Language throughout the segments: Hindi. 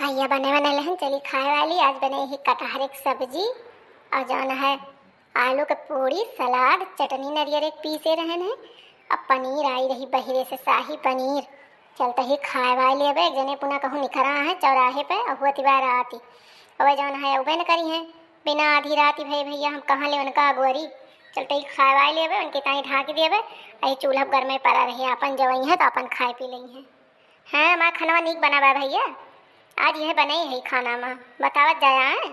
भैया बने बने लहन चली खाए वाली। आज बने ही कटहर की सब्जी और जौन है आलू के पूड़ी सलाद चटनी नरियर एक पीसे रहन है। अब पनीर आई रही बहिरे से शाही पनीर। चलते ही खाए वाली अब एक जने पुनः कहूँ निखरा है चौराहे पे और हुआ तिवार आती अब जौन है उबे न करी है बिना आधी रात भाई भैया हम कहाँ ले उनका अगुअरी। चलते ही खाए वाली अब उनके ताई ढाँक दिए अही चूल्हा घर में पड़ा रही अपन जवई है तो अपन खाए पी ली है। हाँ हमारा खाना नीक बना बा भैया। आज यह बने है खाना में बतावत जाया है।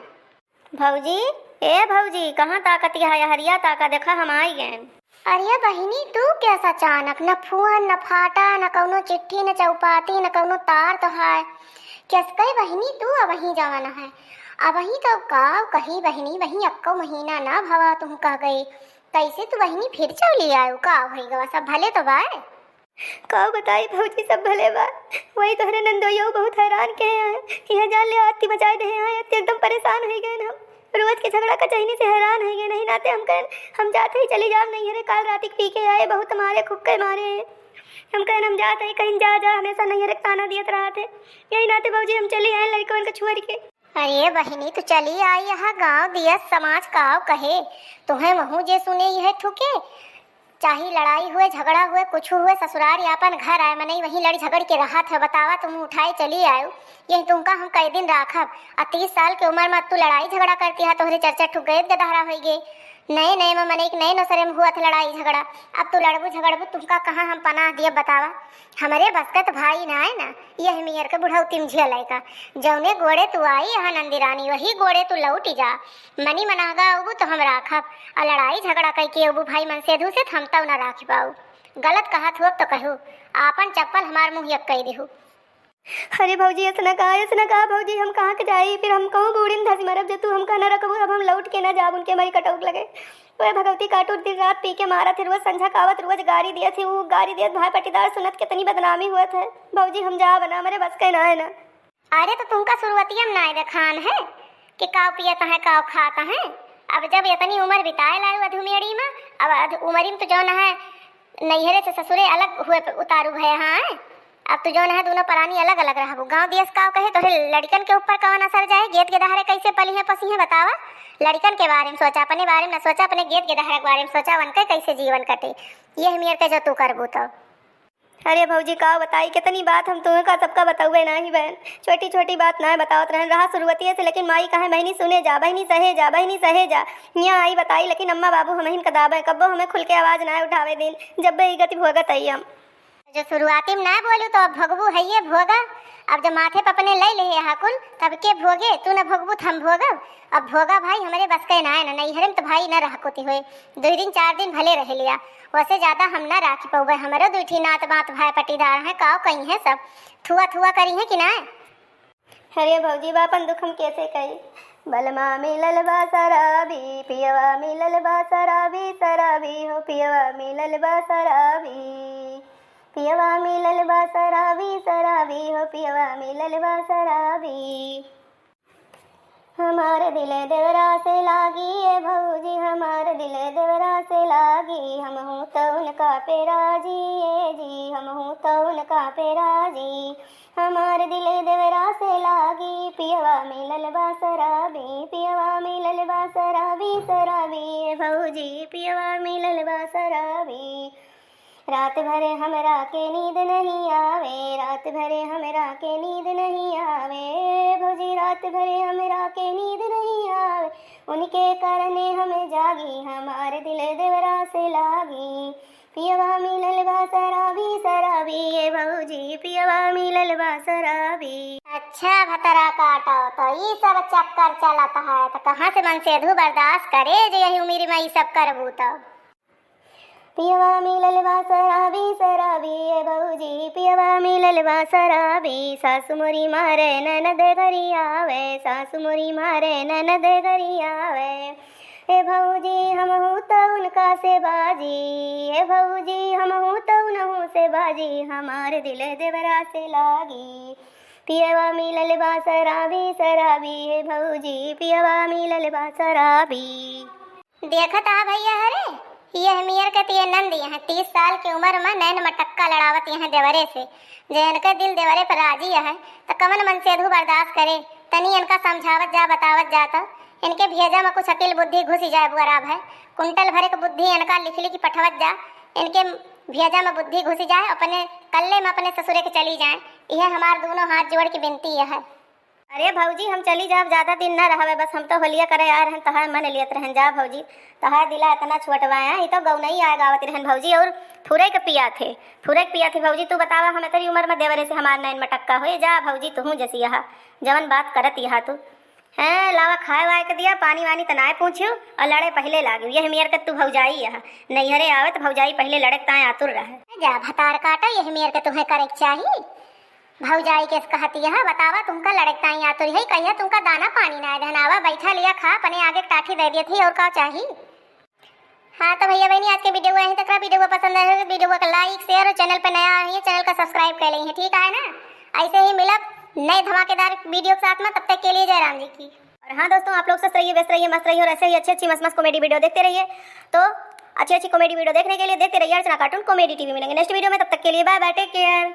भौजी ए भौजी कहाँ ताकत है हरिया ताका देखा हम आई गए। अरे बहिनी तू कैसा अचानक न फोन न फाटा न कौनो चिट्ठी न चौपाती न कौनो तार तो है कैस कही बहिनी तू अब वहीं जवाना है अब वहीं तो काव कही बहिनी वहीं अक्को महीना ना भवा तुम कह गई कैसे तू बहिनी फिर चली आयो का हो गवा सब भले तो बाय कहो बताई भौजी सब भले बा। वही तोहरे नंदोइयो बहुत हैरान के हैं कि हजार ले आती बचाए दे हैं एकदम परेशान हो गए हम रोज के झगड़ा का चहनी से हैरान हो गए नहीं नाते हम जाते ही चली जाओ नहीं अरे काल रात पी के आए बहुत हमारे खुक्के मारे हम कहन हम जाते ही कहीं जा हमेशा नहीं अरे ताना दियत रहा थे यही नाते भौजी हम चली आए लड़कों के छुअर के। अरे बहिनी तू चली आई यहाँ गाँव दिया समाज काव कहे तुम्हें महू जे सुने यह थुके चाहे लड़ाई हुए झगड़ा हुए कुछ हुए ससुराल यापन घर आए मने वहीं लड़ झगड़ के रहा था बतावा तुम उठाए चली आयो यही तुमका हम कई दिन राखब। 30 साल की उम्र में तू लड़ाई झगड़ा करती है तोहरे चर्चा ठुक गए गदहरा हो गए नए नए में मने एक नए नसरे में हुआ था लड़ाई झगड़ा। अब तू लड़बू झगड़बू तुमका कहाँ हम पनाह दिया बतावा। हमारे बस का तो भाई ना है ना यह मियर के बुढ़ऊ तिम झिया का जौने गोड़े तू आई यहाँ नंदी रानी वही गोड़े तू लौट जा मनी मनागा अबू तो हम राखब और लड़ाई झगड़ा कई के अबू भाई मन से से हम तब ना राख पाऊ गलत कहा थो तो कहू आपन चप्पल हमार मुँह यक कही देहू। अरे भौजी ऐसा कहा भौजी हम कहाँ के जाई फिर हम कहूँ बूढ़ी धसी मरब जो तू हम कहा न रखबू अब हम लौट के ना जाब उनके हमारी कटौक लगे वह भगवती काटूर दिन रात पी के मारा थे रोज संझा कावत रोज गाड़ी दिया थी वो गाड़ी दिया भाई पटीदार सुनत कितनी बदनामी हुआ था भौजी हम जा बना मेरे बस का ना है ना। अरे तो तुमका शुरुआती ना खान है कि काव पियता है काव खाता है अब जब इतनी उम्र बिताए लाए अधुमेड़ी में अब उमरी में तो जो न है नैहरे से ससुरे अलग हुए उतारू भय हाँ अब तो जो है दोनों प्राणी अलग अलग रहबू गाँव दियस का कहे तो लड़कन के ऊपर कौन असर जाए गेट के दहारे कैसे पली है पसी है बतावा। लड़कन के बारे में सोचा अपने बारे में न सोचा अपने गेट के दहारे के बारे में सोचा उनके कैसे जीवन कटे ये मेरे के जो तू करबू तो। अरे भौजी का बताई कितनी बात हम तुम्हें का सबका बताऊे ना ही बहन छोटी छोटी बात ना बतावत रहन रहा शुरुआती से लेकिन माई कहे बहनी सुने जा बहनी सहे जा यहाँ आई बताई लेकिन अम्मा बाबू हमें कदाब है कब्बो हमें खुल के आवाज ना उठावे दिन जब ही गति भोगत आई हम जो शुरुआती में ना बोलू तो अब भोगबू है ये भोगा अब जब माथे पर अपने ले ले हाकुल तब के भोगे तू न भोगबू हम भोगब अब भोगा भाई हमारे बस का ना है ना नहीं हरम तो भाई न रह कोती हुए 2 दिन 4 दिन भले रह लिया वैसे ज्यादा हम ना राखी पौबे हमारे दूठी नात बात भाई पटीदार है काव कहीं है सब थुआ थुआ करी है कि ना। अरे भौजी बापन दुख हम कैसे कही बलमा मिलल बा शराबी पियवा मिलल बा शराबी शराबी हो पियवा मिलल बा शराबी पियवा मिलल बा शराबी शराबी हो पियवा मिलल बा शराबी। हमारे दिले देवरा से लागी ये भौजी हमारे दिले देवरा से लागी हम हूँ तो उनका पेराजी ये जी हम हूँ तो उनका पेराजी हमारे दिले देवरा से लागी पियवा मिलल बा शराबी पियवा मिलल बा शराबी शराबी ये भौजी पियवा मिलल बा शराबी। रात भरे हमरा के नींद नहीं आवे रात भरे हमरा के नींद नहीं आवे भौजी रात भरे हमरा के नींद नहीं आवे उनके कारणे हमें जागी हमारे दिल देवरा से लागी पियवा मिलल बा शराबी शराबी ये भौजी पियवा मिलल बा शराबी। अच्छा भतरा काटो तो ये सब चक्कर चलता है तो कहाँ से मन से अधू बर्दाश्त करे जो यही उम्र में ये सब करबू तो। पियवा मिलल बा शराबी शराबी ये भौजी पियवा मिलल बा शराबी सासु मोरी मारे ननद घरी आवे सासु मोरी मारे ननद घरी आवे हे भौजी हम हूँ तो उनका से बाजी हे भौजी हम हूँ तो उनहू से बाजी हमारे दिल देवरा से लागी पियवा मिलल बा शराबी शराबी हे भौजी पियवा मिलल बा शराबी। देखत आ भैया हरे ये हमियर के तिये नंद यहाँ 30 साल की उम्र में नैन मटक्का लड़ावत यहाँ देवरे से। जे इनका दिल देवरे पर राजी है तो कमन मन से अधू बर्दाश्त करे। तनी इनका समझावत जा बतावत जाता इनके भेजा में कुछ अकिल बुद्धि घुस जाए बुआराब है। कुंटल भरे के बुद्धि इनका लिख लिख पठवत जा इनके भेजा में बुद्धि घुस जाए अपने कल्ले में अपने ससुरे के चली जाए। यह हमार दोनों हाथ जोड़ की विनती है। अरे भौजी हम चली जाब, ज्यादा दिन न रहवे, बस हम तो होलिया करे आ रहन तहार मन लियत रहन। जा भौजी तहार दिला इतना छोटवाया ये तो गौ नहीं आए गावत रहन भौजी। और फुरे के पिया थे भौजी। तू बतावा हम तेरी उम्र में देवरे से हमार नैन मटक्का होए। जा भौजी तू जैसी यहाँ जवन बात करत यहाँ तू हैं लावा खाए वाए के दिया पानी वानी तनाए पूछ्यो और लड़े पहले लागे। ये मेयर के तू भौजाई यहाँ नैहरे आवे तो भौजाई पहले लड़े ताए आतुर रहे। जा भतार काटा यह मेयर के तुम्हें करे चाहिए। भौजाई के कहती है बतावा तुमका लड़कता ही आतुर है कहिया तुमका दाना पानी ना धनावा बैठा लिया खा अपने आगे टाठी दे दिए थे और का चाहिए। हाँ तो भैया बहनी आज के वीडियो यहीं तक। वीडियो को पसंद आए तो वीडियो को लाइक शेयर और चैनल पर नया है चैनल का सब्सक्राइब कर लेंगे। ठीक है ना, ऐसे ही मिलब नए धमाकेदार वीडियो के साथ में। तब तक के लिए जय राम जी की। और हाँ दोस्तों आप लोग स्वस्थ रहिए व्यस्त रहिए मस्त रहिए और ऐसे ही अच्छी मस्त कॉमेडी वीडियो देखते रहिए। तो अच्छी कॉमेडी वीडियो देखने के लिए देखते रहिए अर्चना कार्टून कॉमेडी टीवी। मिलेंगे नेक्स्ट वीडियो में, तब तक के लिए बाय बाय टेक केयर।